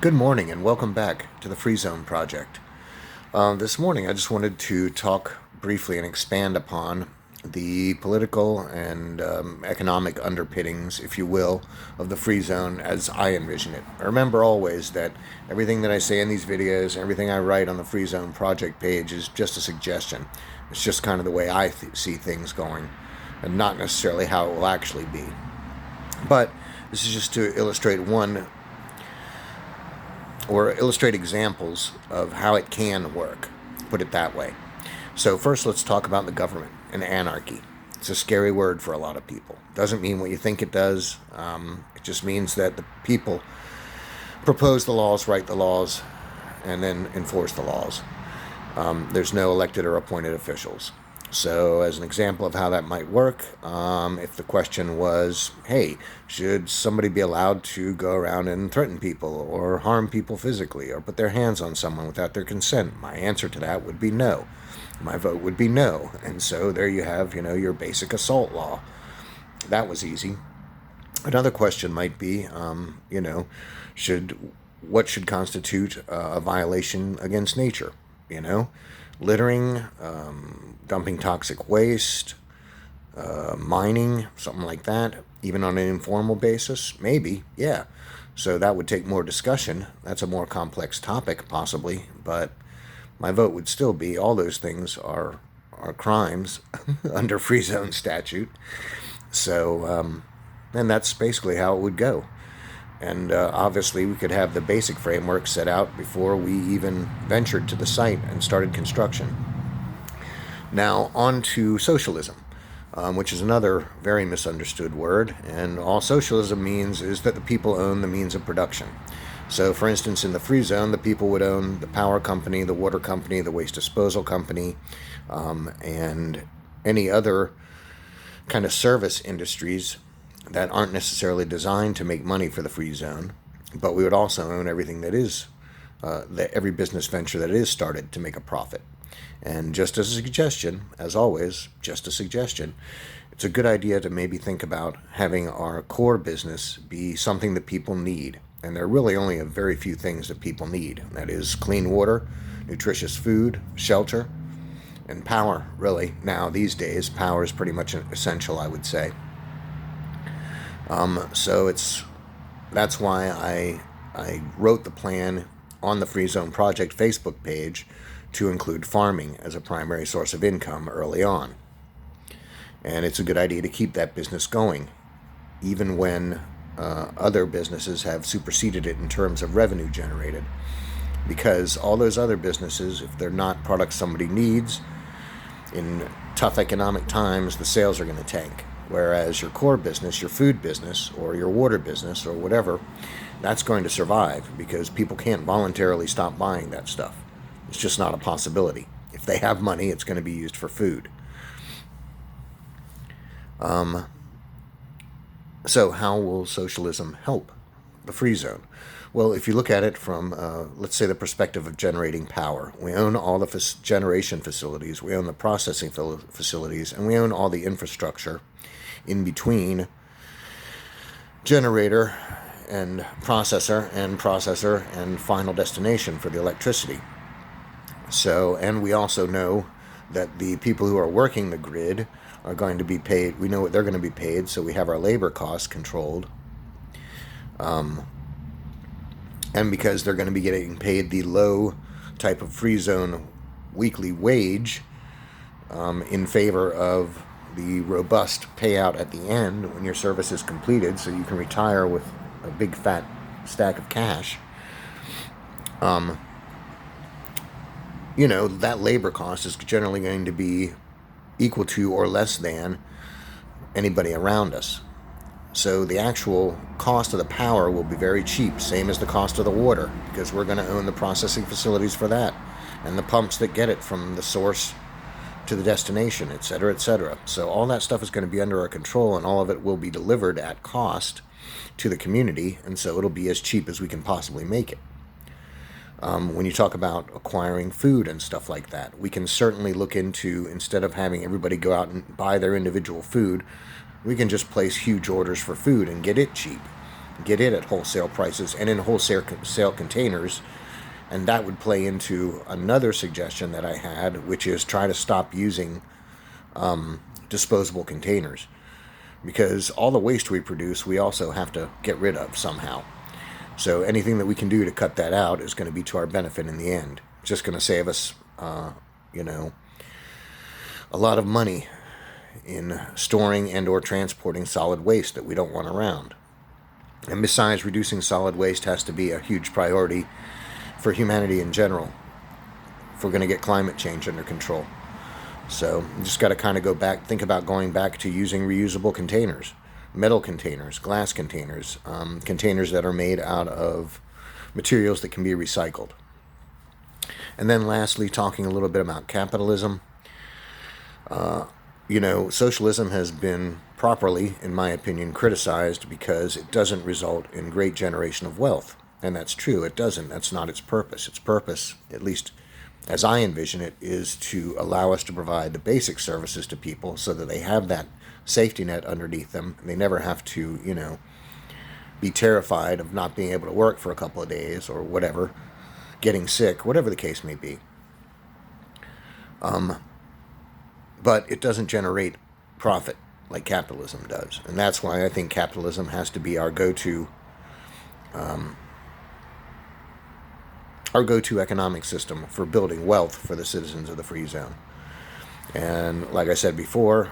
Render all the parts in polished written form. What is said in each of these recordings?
Good morning and welcome back to the Free Zone Project. This morning I just wanted to talk briefly and expand upon the political and economic underpinnings, if you will, of the Free Zone as I envision it. Remember always that everything that I say in these videos, everything I write on the Free Zone Project page is just a suggestion. It's just kind of the way I see things going and not necessarily how it will actually be. But this is just to illustrate illustrate examples of how it can work, put it that way. So first let's talk about the government and anarchy. It's a scary word for a lot of people. Doesn't mean what you think it does. It just means that the people propose the laws, write the laws, and then enforce the laws. There's no elected or appointed officials. So as an example of how that might work, if the question was, hey, should somebody be allowed to go around and threaten people or harm people physically or put their hands on someone without their consent? My answer to that would be no. My vote would be no. And so there you have, your basic assault law. That was easy. Another question might be, what should constitute a violation against nature? Littering, dumping toxic waste, mining, something like that, even on an informal basis, maybe, yeah. So that would take more discussion. That's a more complex topic, possibly, but my vote would still be all those things are crimes under Free Zone statute. So, and that's basically how it would go. And obviously we could have the basic framework set out before we even ventured to the site and started construction. Now on to socialism, which is another very misunderstood word. And all socialism means is that the people own the means of production. So for instance, in the Free Zone, the people would own the power company, the water company, the waste disposal company, and any other kind of service industries that aren't necessarily designed to make money for the Free Zone, but we would also own everything that is, every business venture that is started to make a profit. And just as a suggestion, as always, just a suggestion, it's a good idea to maybe think about having our core business be something that people need. And there are really only a very few things that people need. That is clean water, nutritious food, shelter, and power, really. Now, these days, power is pretty much essential, I would say. So that's why I wrote the plan on the Free Zone Project Facebook page to include farming as a primary source of income early on. And it's a good idea to keep that business going, even when other businesses have superseded it in terms of revenue generated. Because all those other businesses, if they're not products somebody needs, in tough economic times, the sales are going to tank. Whereas your core business, your food business, or your water business, or whatever, that's going to survive because people can't voluntarily stop buying that stuff. It's just not a possibility. If they have money, it's going to be used for food. So how will socialism help the Free Zone? Well, if you look at it from, let's say, the perspective of generating power, we own all the generation facilities, we own the processing facilities, and we own all the infrastructure in between generator and processor and final destination for the electricity. So, and we also know that the people who are working the grid are going to be paid. We know what they're going to be paid, so we have our labor costs controlled. And because they're going to be getting paid the low type of Free Zone weekly wage in favor of the robust payout at the end when your service is completed, so you can retire with a big fat stack of cash. That labor cost is generally going to be equal to or less than anybody around us. So the actual cost of the power will be very cheap, same as the cost of the water, because we're going to own the processing facilities for that, and the pumps that get it from the source to the destination, etc., etc. So all that stuff is going to be under our control, and all of it will be delivered at cost to the community, and so it'll be as cheap as we can possibly make it. When you talk about acquiring food and stuff like that, we can certainly look into, instead of having everybody go out and buy their individual food, we can just place huge orders for food and get it cheap. get it at wholesale prices and in wholesale sale containers. And that would play into another suggestion that I had, which is try to stop using disposable containers, because all the waste we produce, we also have to get rid of somehow. So anything that we can do to cut that out is going to be to our benefit in the end. It's just going to save us, you know, a lot of money in storing and or transporting solid waste that we don't want around. And besides, reducing solid waste has to be a huge priority for humanity in general if we're going to get climate change under control. So you just got to kind of go back, think about going back to using reusable containers, metal containers, glass containers, containers that are made out of materials that can be recycled. And then lastly, talking a little bit about capitalism. You know, socialism has been properly, in my opinion, criticized because it doesn't result in great generation of wealth. And that's true, it doesn't. That's not its purpose. Its purpose, at least as I envision it, is to allow us to provide the basic services to people so that they have that safety net underneath them. And they never have to, you know, be terrified of not being able to work for a couple of days or whatever, getting sick, whatever the case may be. But it doesn't generate profit like capitalism does. And that's why I think capitalism has to be our go-to economic system for building wealth for the citizens of the free zone. And like I said before,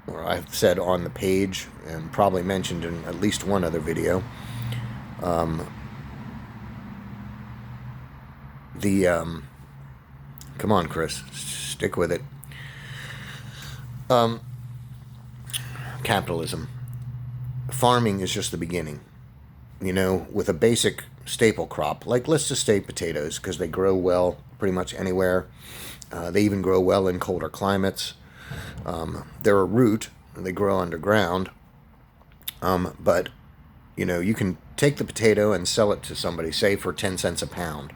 or I've said on the page and probably mentioned in at least one other video, come on, Chris, stick with it. Capitalism. Farming is just the beginning. You know, with a basic staple crop, like let's just say potatoes, because they grow well pretty much anywhere. They even grow well in colder climates. They're a root, and they grow underground. But, you know, you can take the potato and sell it to somebody, say for 10 cents a pound.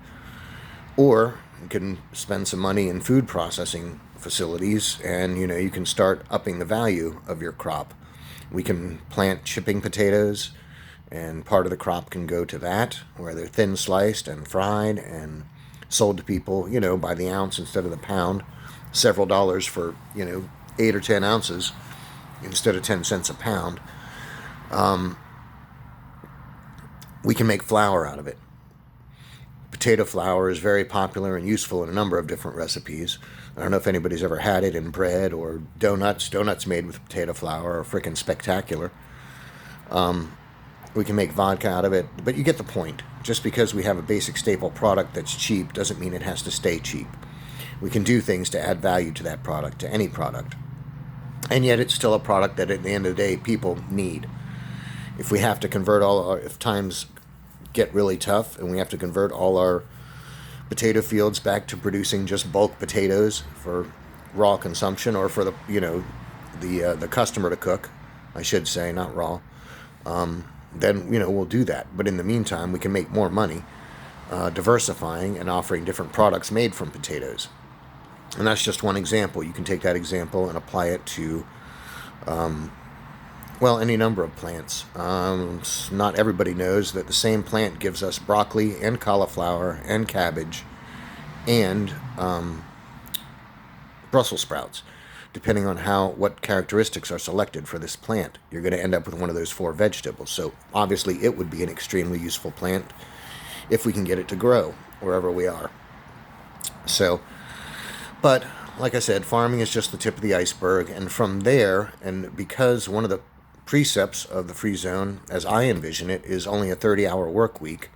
Or you can spend some money in food processing facilities, and, you know, you can start upping the value of your crop. We can plant shipping potatoes, and part of the crop can go to that, where they're thin sliced and fried and sold to people, you know, by the ounce instead of the pound. Several dollars for, you know, 8 or 10 ounces instead of 10 cents a pound. We can make flour out of it. Potato flour is very popular and useful in a number of different recipes. I don't know if anybody's ever had it in bread or donuts. Donuts made with potato flour are freaking spectacular. We can make vodka out of it, but you get the point. Just because we have a basic staple product that's cheap doesn't mean it has to stay cheap. We can do things to add value to that product, to any product. And yet it's still a product that at the end of the day people need. If we have to convert if times get really tough and we have to convert all our potato fields back to producing just bulk potatoes for raw consumption, or for the, you know, the customer to cook, I should say, not raw, then, you know, we'll do that. But in the meantime, we can make more money diversifying and offering different products made from potatoes. And that's just one example. You can take that example and apply it to, well, any number of plants. Not everybody knows that the same plant gives us broccoli and cauliflower and cabbage and Brussels sprouts. Depending on what characteristics are selected for this plant, you're going to end up with one of those 4 vegetables. So obviously it would be an extremely useful plant if we can get it to grow wherever we are. So, but like I said, farming is just the tip of the iceberg. And from there, and because one of the precepts of the free zone, as I envision it, is only a 30-hour work week,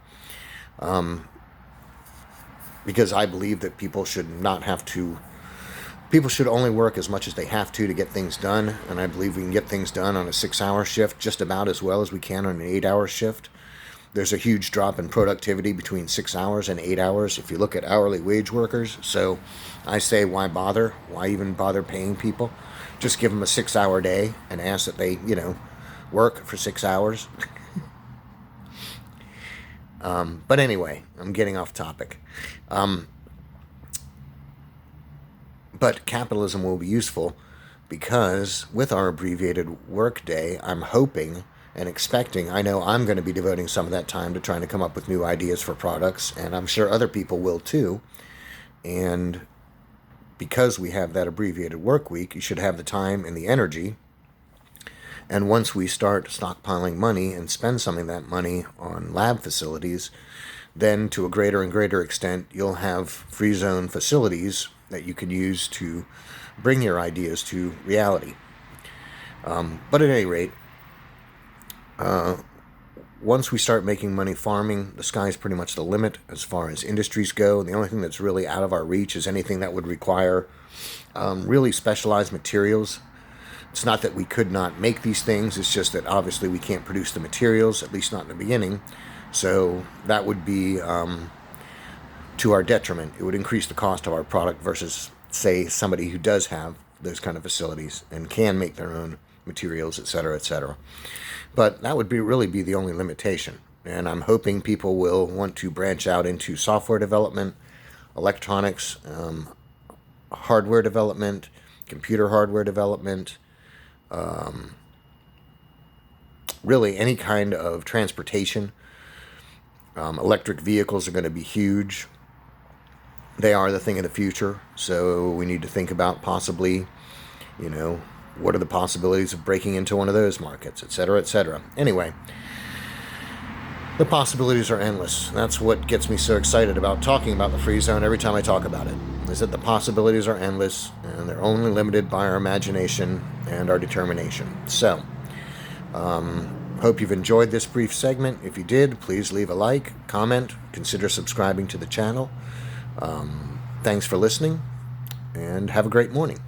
because I believe that people should only work as much as they have to get things done. And I believe we can get things done on a 6-hour shift just about as well as we can on an 8-hour shift. There's a huge drop in productivity between 6 hours and 8 hours if you look at hourly wage workers. So I say, why bother? Why even bother paying people? Just give them a 6-hour day and ask that they, you know, work for 6 hours. But anyway, I'm getting off topic. But capitalism will be useful because with our abbreviated work day, I'm hoping and expecting. I know I'm going to be devoting some of that time to trying to come up with new ideas for products, and I'm sure other people will too. And because we have that abbreviated work week, you should have the time and the energy. And once we start stockpiling money and spend some of that money on lab facilities, then to a greater and greater extent, you'll have free zone facilities that you can use to bring your ideas to reality. But at any rate, once we start making money farming, the sky's pretty much the limit as far as industries go. The only thing that's really out of our reach is anything that would require really specialized materials. It's not that we could not make these things, it's just that obviously we can't produce the materials, at least not in the beginning. So that would be to our detriment. It would increase the cost of our product versus, say, somebody who does have those kind of facilities and can make their own materials, etc., etc. But that would really be the only limitation. And I'm hoping people will want to branch out into software development, electronics, hardware development, computer hardware development, really any kind of transportation. Electric vehicles are going to be huge. They are the thing of the future. So we need to think about possibly, what are the possibilities of breaking into one of those markets, etc., etc. Anyway, the possibilities are endless. That's what gets me so excited about talking about the free zone every time I talk about it, is that the possibilities are endless, and they're only limited by our imagination and our determination. So, hope you've enjoyed this brief segment. If you did, please leave a like, comment, consider subscribing to the channel. Thanks for listening, and have a great morning.